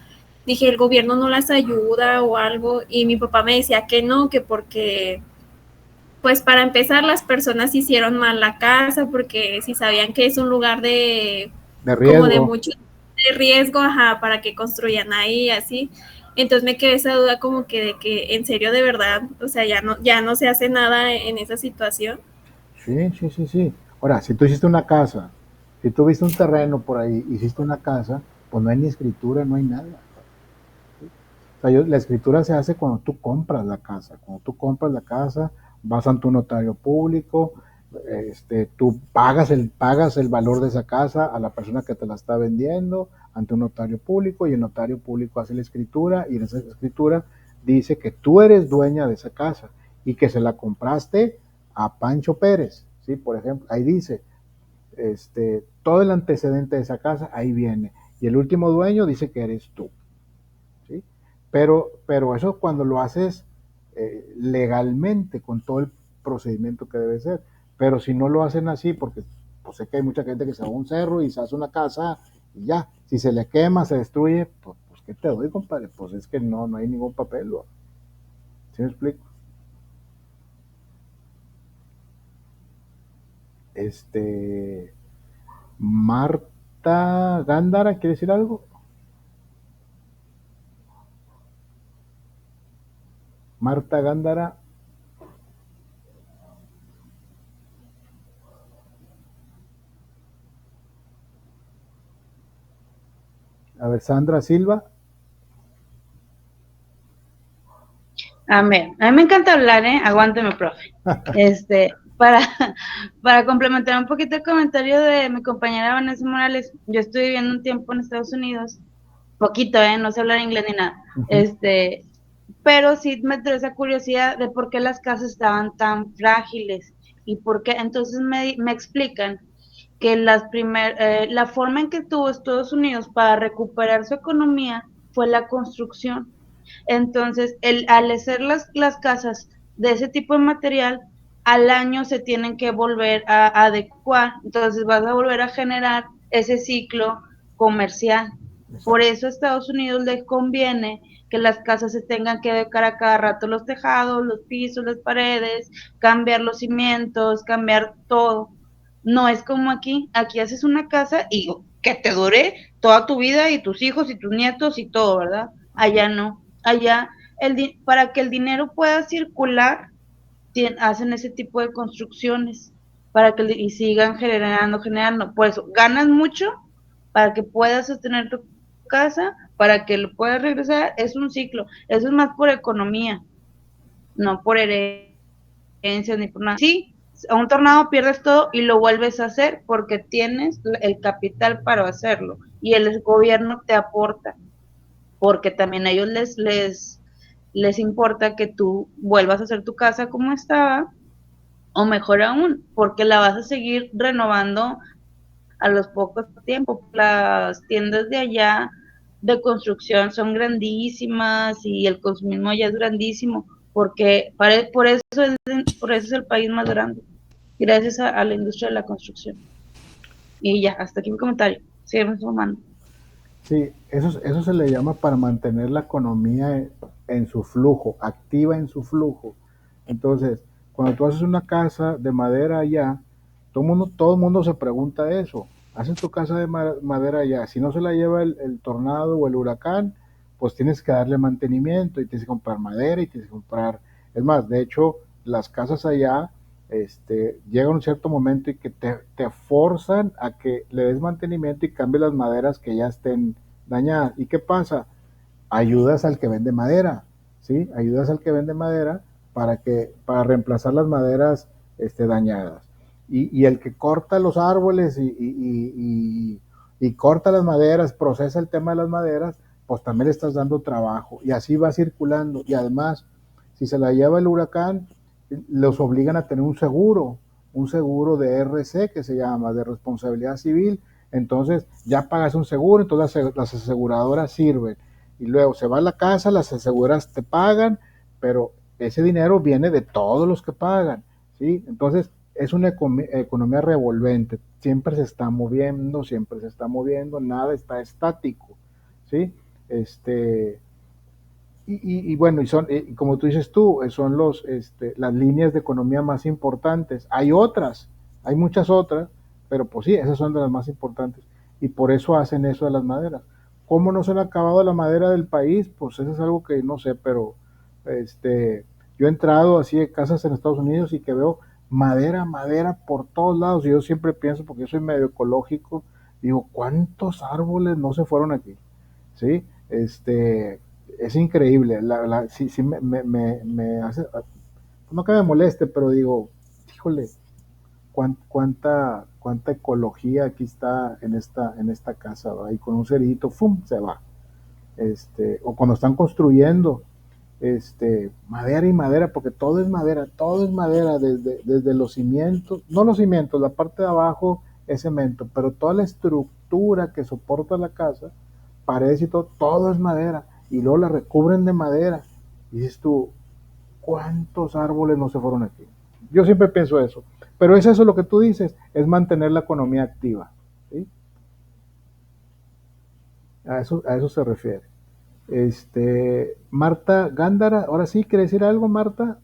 dije, el gobierno no las ayuda o algo, y mi papá me decía que no, que porque pues para empezar las personas hicieron mal la casa porque si sabían que es un lugar de riesgo, como de mucho de riesgo, ajá, para que construyan ahí así. Entonces me quedé esa duda como que de que en serio de verdad, o sea, ya no se hace nada en esa situación. Sí. Ahora, si tú hiciste una casa, si tú viste un terreno por ahí, hiciste una casa, pues no hay ni escritura, no hay nada. O sea, la escritura se hace cuando tú compras la casa. Cuando tú compras la casa, vas ante un notario público, tú pagas el valor de esa casa a la persona que te la está vendiendo ante un notario público y el notario público hace la escritura y en esa escritura dice que tú eres dueña de esa casa y que se la compraste a Pancho Pérez, ¿sí? Por ejemplo, ahí dice, todo el antecedente de esa casa, ahí viene. Y el último dueño dice que eres tú, ¿sí? Pero eso cuando lo haces legalmente, con todo el procedimiento que debe ser. Pero si no lo hacen así, porque pues sé que hay mucha gente que se va a un cerro y se hace una casa y ya, si se le quema, se destruye, pues ¿qué te doy, compadre? Pues es que no hay ningún papel, ¿no? ¿Sí me explico? Marta Gándara, ¿quiere decir algo? Marta Gándara. A ver, Sandra Silva. A mí me encanta hablar, aguánteme, profe. Para complementar un poquito el comentario de mi compañera Vanessa Morales, yo estuve viviendo un tiempo en Estados Unidos, poquito, no sé hablar inglés ni nada, pero sí me entró esa curiosidad de por qué las casas estaban tan frágiles y por qué, entonces me explican que la forma en que tuvo Estados Unidos para recuperar su economía fue la construcción. Entonces, al hacer las casas de ese tipo de material, al año se tienen que volver a adecuar. Entonces, vas a volver a generar ese ciclo comercial. Por eso a Estados Unidos les conviene que las casas se tengan que adecuar a cada rato los tejados, los pisos, las paredes, cambiar los cimientos, cambiar todo. No es como aquí haces una casa y que te dure toda tu vida y tus hijos y tus nietos y todo, ¿verdad? Allá no. Allá, para que el dinero pueda circular, hacen ese tipo de construcciones para que y sigan generando. Por eso, ganas mucho para que puedas sostener tu casa, para que lo puedas regresar, es un ciclo. Eso es más por economía, no por herencia ni por nada. Sí, a un tornado pierdes todo y lo vuelves a hacer porque tienes el capital para hacerlo y el gobierno te aporta, porque también a ellos les importa que tú vuelvas a hacer tu casa como estaba, o mejor aún, porque la vas a seguir renovando a los pocos tiempos. Las tiendas de allá de construcción son grandísimas y el consumismo allá es grandísimo, porque por eso es el país más grande, gracias a la industria de la construcción. Y ya, hasta aquí mi comentario. Sigamos sumando. Sí, eso se le llama para mantener la economía en su flujo, activa en su flujo. Entonces, cuando tú haces una casa de madera allá, todo el mundo se pregunta eso. Haces tu casa de madera allá, si no se la lleva el tornado o el huracán, pues tienes que darle mantenimiento y tienes que comprar madera y tienes que comprar... Es más, de hecho, las casas allá llega un cierto momento y que te forzan a que le des mantenimiento y cambies las maderas que ya estén dañadas. ¿Y qué pasa? Ayudas al que vende madera, ¿sí? Ayudas al que vende madera para reemplazar las maderas dañadas. Y el que corta los árboles y corta las maderas, procesa el tema de las maderas, pues también le estás dando trabajo. Y así va circulando. Y además, si se la lleva el huracán, los obligan a tener un seguro de RC que se llama, de responsabilidad civil. Entonces ya pagas un seguro, entonces las aseguradoras sirven. Y luego se va a la casa, las aseguradoras te pagan, pero ese dinero viene de todos los que pagan, ¿sí? Entonces es una economía revolvente, siempre se está moviendo, nada está estático, ¿sí? y bueno, y como tú dices tú, son las líneas de economía más importantes. Hay muchas otras, pero pues sí, esas son de las más importantes. Y por eso hacen eso de las maderas. ¿Cómo no se le ha acabado la madera del país? Pues eso es algo que no sé, pero yo he entrado así de casas en Estados Unidos y que veo madera, madera por todos lados. Y yo siempre pienso, porque yo soy medio ecológico, digo, ¿cuántos árboles no se fueron aquí? ¿Sí? Es increíble. Sí, sí me hace, no que me moleste, pero digo, híjole, cuánta ecología aquí está en esta casa, ¿va? Y con un cerito, ¡fum!, se va. O cuando están construyendo, madera y madera, porque todo es madera, desde los cimientos, no los cimientos, la parte de abajo es cemento, pero toda la estructura que soporta la casa, paredes y todo es madera, y luego la recubren de madera, y dices tú, ¿cuántos árboles no se fueron aquí? Yo siempre pienso eso, pero es eso lo que tú dices, es mantener la economía activa, ¿sí? A eso se refiere. Marta Gándara, ahora sí, ¿quiere decir algo, Marta?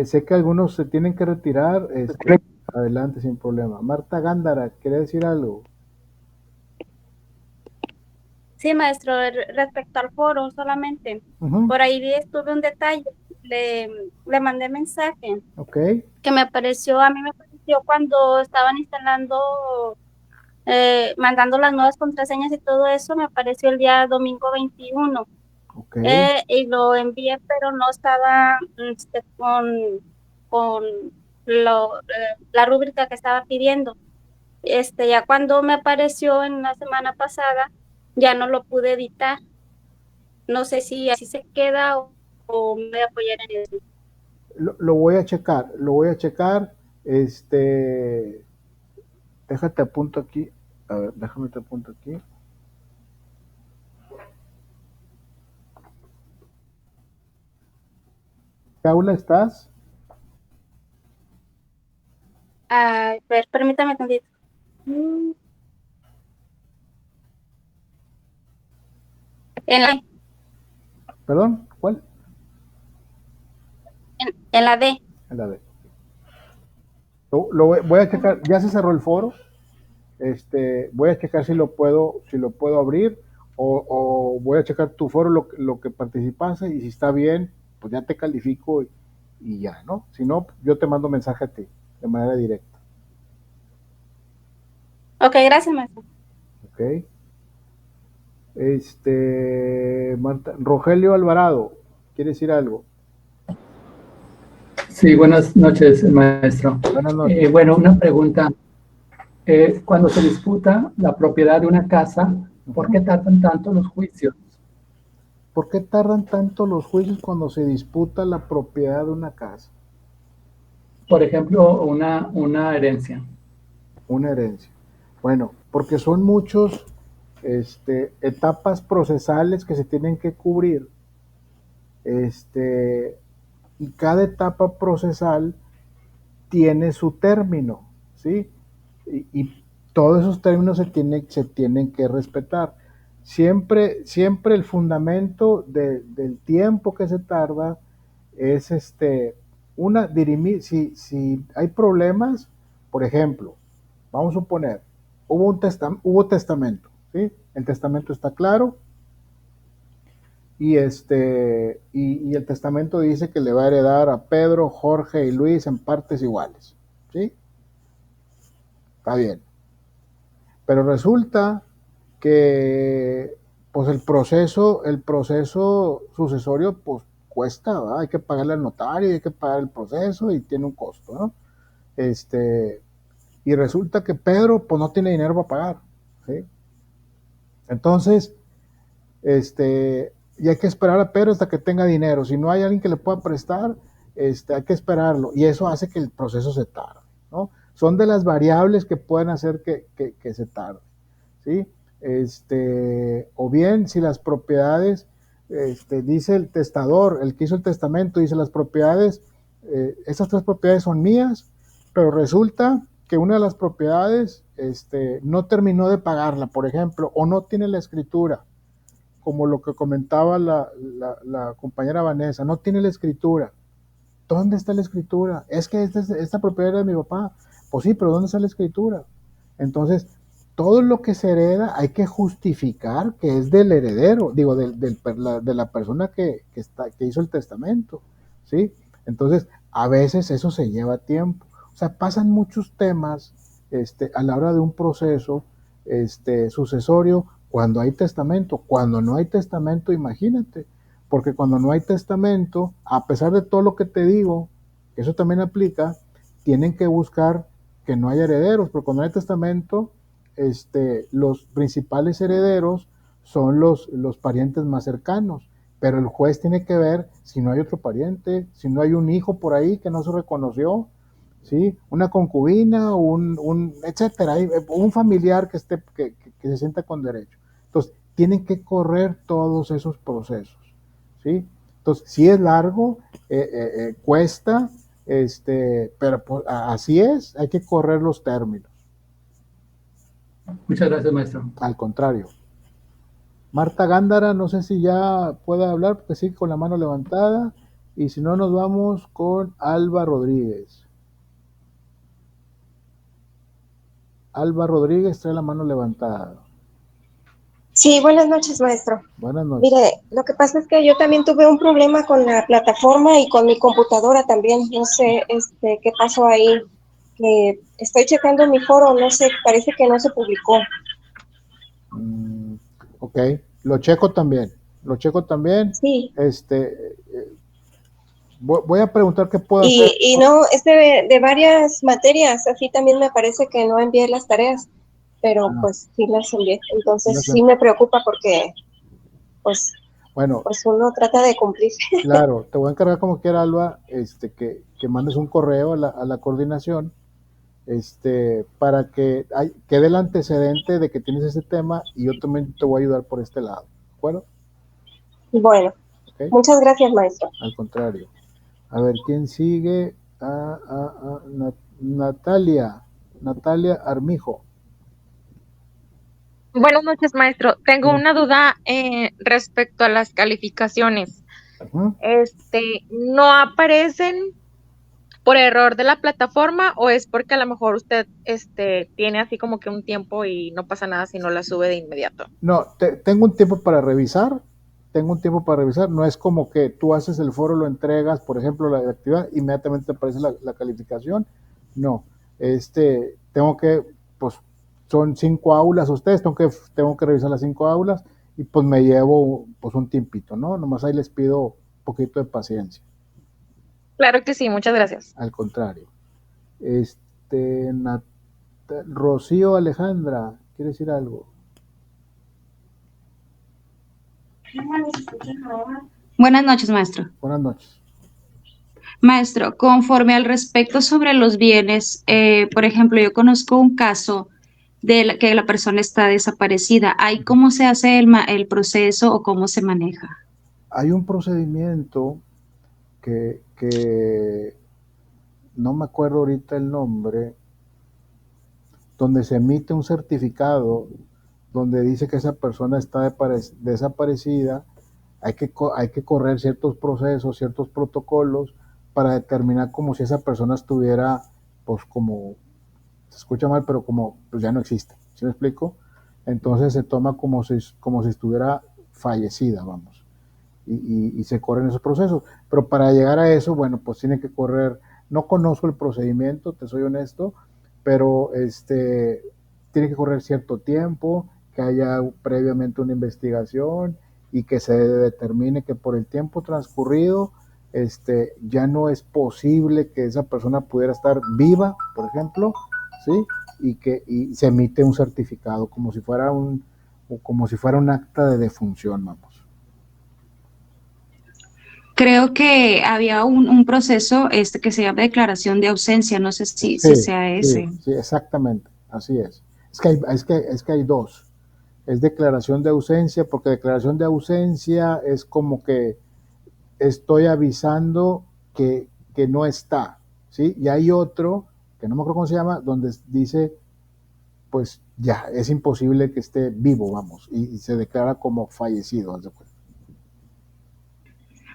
Sé que algunos se tienen que retirar, adelante sin problema. Marta Gándara, ¿quiere decir algo? Sí, maestro, respecto al foro solamente. Uh-huh. Por ahí estuve un detalle, le mandé mensaje Ok. que a mí me pareció cuando estaban instalando, mandando las nuevas contraseñas y todo eso, me apareció el día domingo 21. Okay. Y lo envié, pero no estaba con la rúbrica que estaba pidiendo. Ya cuando me apareció en la semana pasada, ya no lo pude editar. No sé si así se queda o me voy a apoyar en eso. Lo voy a checar, déjate apunto aquí, a ver, déjame te apunto aquí. ¿Qué aula estás? Permítame tantito. ¿Perdón? ¿Cuál? En la D. En la D. Voy a checar, ya se cerró el foro. Voy a checar si lo puedo abrir o voy a checar tu foro, lo que participaste, y si está bien, pues ya te califico y ya, ¿no? Si no, yo te mando mensaje a ti de manera directa. Ok, gracias, maestro. Ok. Rogelio Alvarado, ¿quiere decir algo? Sí, buenas noches, maestro. Buenas noches. Bueno, una pregunta. Cuando se disputa la propiedad de una casa, ¿por qué tardan tanto los juicios? ¿Por qué tardan tanto los juicios cuando se disputa la propiedad de una casa? Por ejemplo, una herencia. Una herencia. Bueno, porque son muchos etapas procesales que se tienen que cubrir. Y cada etapa procesal tiene su término, ¿sí? Y todos esos términos se tienen que respetar. Siempre el fundamento del tiempo que se tarda es dirimir, si hay problemas, por ejemplo, vamos a suponer, hubo testamento, ¿sí? El testamento está claro, y el testamento dice que le va a heredar a Pedro, Jorge y Luis en partes iguales, ¿sí? Está bien. Pero resulta que pues el proceso sucesorio pues cuesta, ¿verdad? Hay que pagarle al notario, hay que pagar el proceso y tiene un costo, ¿no? Y resulta que Pedro pues no tiene dinero para pagar, ¿sí? Entonces, y hay que esperar a Pedro hasta que tenga dinero. Si no hay alguien que le pueda prestar, hay que esperarlo. Y eso hace que el proceso se tarde, ¿no? Son de las variables que pueden hacer que se tarde, ¿sí? O bien, si las propiedades, dice el testador, el que hizo el testamento, dice las propiedades, esas 3 propiedades son mías, pero resulta que una de las propiedades no terminó de pagarla, por ejemplo, o no tiene la escritura, como lo que comentaba la compañera Vanessa, no tiene la escritura. ¿Dónde está la escritura? Es que esta propiedad era de mi papá. Pues sí, pero ¿dónde está la escritura? Entonces, todo lo que se hereda hay que justificar que es del heredero, digo, de la persona que hizo el testamento, ¿sí? Entonces, a veces eso se lleva tiempo. O sea, pasan muchos temas a la hora de un proceso sucesorio cuando hay testamento. Cuando no hay testamento, imagínate, porque cuando no hay testamento, a pesar de todo lo que te digo, eso también aplica, tienen que buscar que no haya herederos, porque cuando hay testamento, los principales herederos son los parientes más cercanos, pero el juez tiene que ver si no hay otro pariente, si no hay un hijo por ahí que no se reconoció, ¿sí? Una concubina, etcétera, un familiar que se sienta con derecho. Entonces, tienen que correr todos esos procesos, ¿sí? Entonces, sí es largo, cuesta, pero pues, así es, hay que correr los términos. Muchas gracias, maestro. Al contrario. Marta Gándara, no sé si ya pueda hablar, porque sigue con la mano levantada, y si no, nos vamos con Alba Rodríguez. Alba Rodríguez trae la mano levantada. Sí, buenas noches, maestro. Buenas noches. Mire, lo que pasa es que yo también tuve un problema con la plataforma y con mi computadora también. No sé qué pasó ahí. Estoy checando mi foro, no sé, parece que no se publicó. Ok, lo checo también. Sí. Voy a preguntar qué puedo hacer. Y no, de varias materias, así también me parece que no envié las tareas, pero pues sí las envié. Entonces sí me preocupa porque pues uno trata de cumplir. Claro, te voy a encargar como quiera, Alba, que mandes un correo a la coordinación, para que quede el antecedente de que tienes ese tema y yo también te voy a ayudar por este lado, ¿de acuerdo? Bueno, ¿okay? Muchas gracias, maestro. Al contrario. A ver, ¿quién sigue? Natalia Armijo. Buenas noches, maestro. Tengo una duda respecto a las calificaciones. ¿No aparecen por error de la plataforma o es porque a lo mejor usted tiene así como que un tiempo y no pasa nada si no la sube de inmediato? No, tengo un tiempo para revisar. No es como que tú haces el foro, lo entregas, por ejemplo, la actividad, inmediatamente te aparece la calificación. No, tengo que, pues, son 5 aulas ustedes, tengo que revisar las 5 aulas y pues me llevo pues un tiempito, ¿no? Nomás ahí les pido un poquito de paciencia. Claro que sí, muchas gracias. Al contrario. Rocío Alejandra, ¿quiere decir algo? Buenas noches, maestro. Buenas noches. Maestro, conforme al respecto sobre los bienes, por ejemplo, yo conozco un caso de que la persona está desaparecida. ¿Ahí cómo se hace el proceso o cómo se maneja? Hay un procedimiento que no me acuerdo ahorita el nombre, donde se emite un certificado donde dice que esa persona está desaparecida. Hay que correr ciertos procesos, ciertos protocolos para determinar como si esa persona estuviera, pues como, se escucha mal, pero como pues ya no existe, ¿sí me explico? Entonces se toma como si estuviera fallecida, vamos, y se corren esos procesos. Pero para llegar a eso, bueno, pues tiene que correr, no conozco el procedimiento, te soy honesto, pero tiene que correr cierto tiempo, que haya previamente una investigación y que se determine que por el tiempo transcurrido ya no es posible que esa persona pudiera estar viva, por ejemplo, ¿sí? Y se emite un certificado como si fuera un acta de defunción, vamos. Creo que había un proceso que se llama declaración de ausencia, no sé si sea ese. Sí, exactamente, así es. Es que hay dos. Es declaración de ausencia, porque declaración de ausencia es como que estoy avisando que no está, ¿sí? Y hay otro que no me acuerdo cómo se llama, donde dice, pues ya, es imposible que esté vivo, vamos, y se declara como fallecido. ¿Haz de cuenta?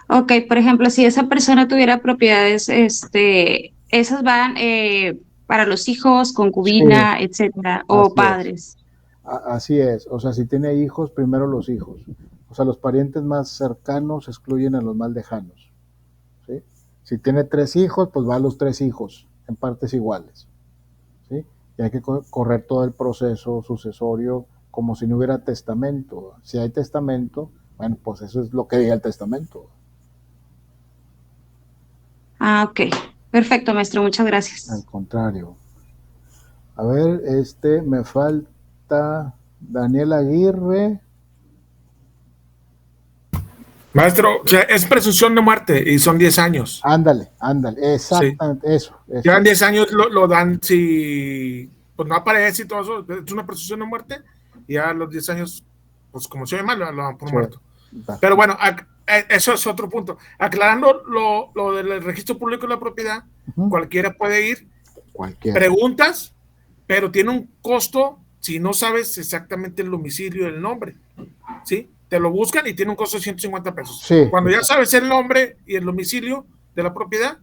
Ok, por ejemplo, si esa persona tuviera propiedades, esas van para los hijos, concubina, Sí, etcétera, o así padres. Así es, o sea, si tiene hijos, primero los hijos. O sea, los parientes más cercanos excluyen a los más lejanos. ¿Sí? Si tiene 3 hijos, pues va a los 3 hijos, en partes iguales. ¿Sí? Y hay que correr todo el proceso sucesorio como si no hubiera testamento. Si hay testamento, bueno, pues eso es lo que diga el testamento. Ah, ok. Perfecto, maestro, muchas gracias. Al contrario. A ver, me falta Daniel Aguirre. Maestro, o sea, es presunción de muerte y son 10 años. Ándale, exactamente, sí. Eso. Ya en 10 años lo dan si pues no aparece y todo eso, es una presunción de muerte, y ya a los 10 años, pues como se llama, lo dan por muerto. Pero bueno, eso es otro punto. Aclarando lo del registro público de la propiedad, cualquiera puede ir, preguntas, pero tiene un costo si no sabes exactamente el domicilio y el nombre, ¿sí? Te lo buscan y tiene un costo de 150 pesos. Sí. Cuando ya sabes el nombre y el domicilio de la propiedad,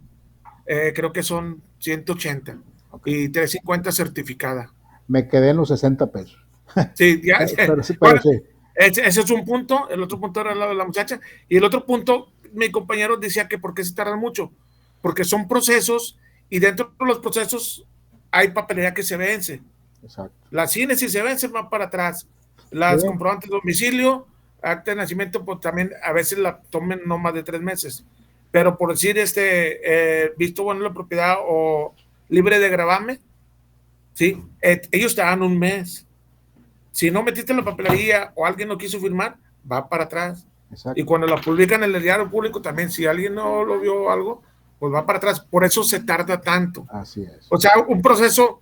creo que son 180 y 350 certificada. Me quedé en los 60 pesos. Sí, ya. Pero Bueno, sí. Ese es un punto. El otro punto era la muchacha. Y el otro punto, mi compañero decía que por qué se tardan mucho. Porque son procesos y dentro de los procesos hay papelería que se vence. Exacto. Las CINES, si se vencen, van para atrás. Las comprobantes de domicilio, acta de nacimiento, pues también a veces la tomen no más de 3 meses. Pero por decir, visto bueno la propiedad o libre de gravamen, ¿sí? Ellos te dan un mes. Si no metiste en la papelería o alguien no quiso firmar, va para atrás. Exacto. Y cuando la publican en el diario público también, si alguien no lo vio o algo, pues va para atrás. Por eso se tarda tanto. Así es. O sea, un proceso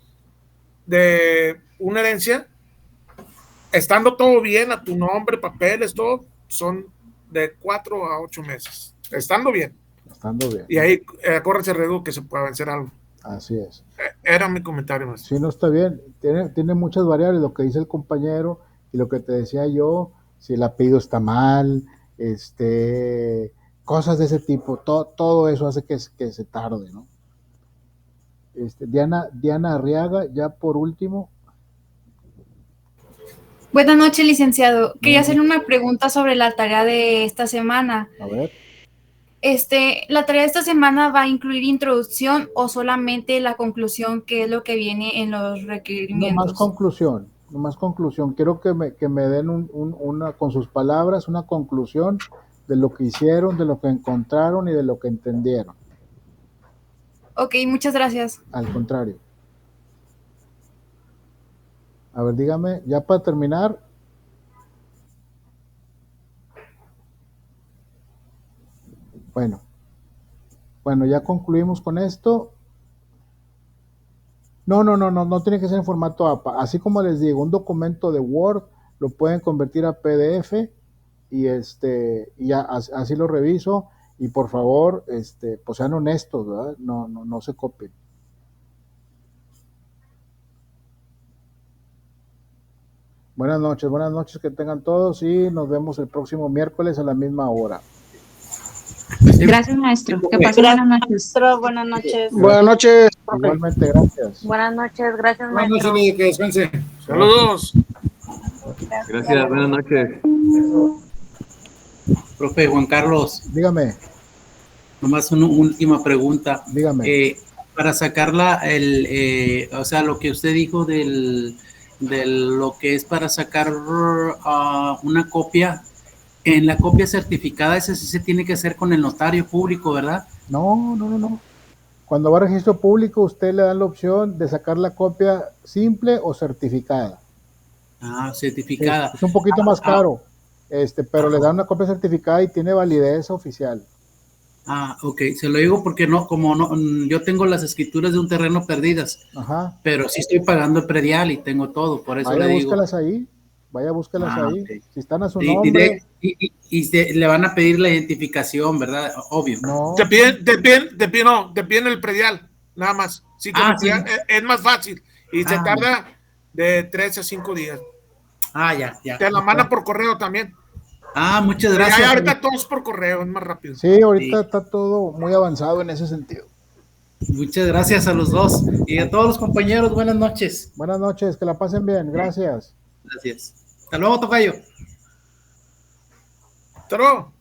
de una herencia, estando todo bien, a tu nombre, papeles, todo, son de 4 a 8 meses. Estando bien. Y ahí corre ese riesgo que se pueda vencer algo. Así es. Era mi comentario más. Sí, no está bien. Tiene muchas variables, lo que dice el compañero y lo que te decía yo, si el apellido está mal, cosas de ese tipo, todo eso hace que se tarde, ¿no? Diana Arriaga, ya por último. Buenas noches, licenciado. Quería hacer una pregunta sobre la tarea de esta semana. A ver. ¿La tarea de esta semana va a incluir introducción o solamente la conclusión, que es lo que viene en los requerimientos? No más conclusión. Quiero que me den con sus palabras una conclusión de lo que hicieron, de lo que encontraron y de lo que entendieron. Ok, muchas gracias. Al contrario. A ver, dígame, ya para terminar. Bueno, ya concluimos con esto. No tiene que ser en formato APA. Así como les digo, un documento de Word lo pueden convertir a PDF y ya así lo reviso. Y por favor, pues sean honestos, ¿verdad? No se copien. Buenas noches que tengan todos y nos vemos el próximo miércoles a la misma hora. Gracias, maestro. Que pasen buenas noches. Buenas noches. Buenas noches. Igualmente, gracias. Buenas noches, gracias, maestro. Buenas noches, que descanse. Saludos. Gracias, buenas noches. Profe Juan Carlos. Dígame. Nomás una última pregunta. Dígame. Para sacarla, o sea, lo que usted dijo de lo que es para sacar una copia, en la copia certificada, ese sí se tiene que hacer con el notario público, ¿verdad? No. Cuando va a registro público, usted le da la opción de sacar la copia simple o certificada. Ah, certificada. Es un poquito más caro, pero le dan una copia certificada y tiene validez oficial. Ah, ok, se lo digo porque yo tengo las escrituras de un terreno perdidas. Ajá. Pero sí estoy pagando el predial y tengo todo, por eso le digo. Vaya, búscalas ahí. Okay. Si están a su nombre. Y le van a pedir la identificación, ¿verdad? Obvio. No. Te piden el predial, nada más. Sí, Sí. es más fácil y se tarda de 3 a 5 días. Ya. Te la mandan por correo también. Muchas gracias. Ya, ahorita todo es por correo, es más rápido. Sí, ahorita está todo muy avanzado en ese sentido. Muchas gracias a los dos y a todos los compañeros. Buenas noches. Buenas noches, que la pasen bien. Gracias. Gracias. Hasta luego, tocayo. Hasta luego.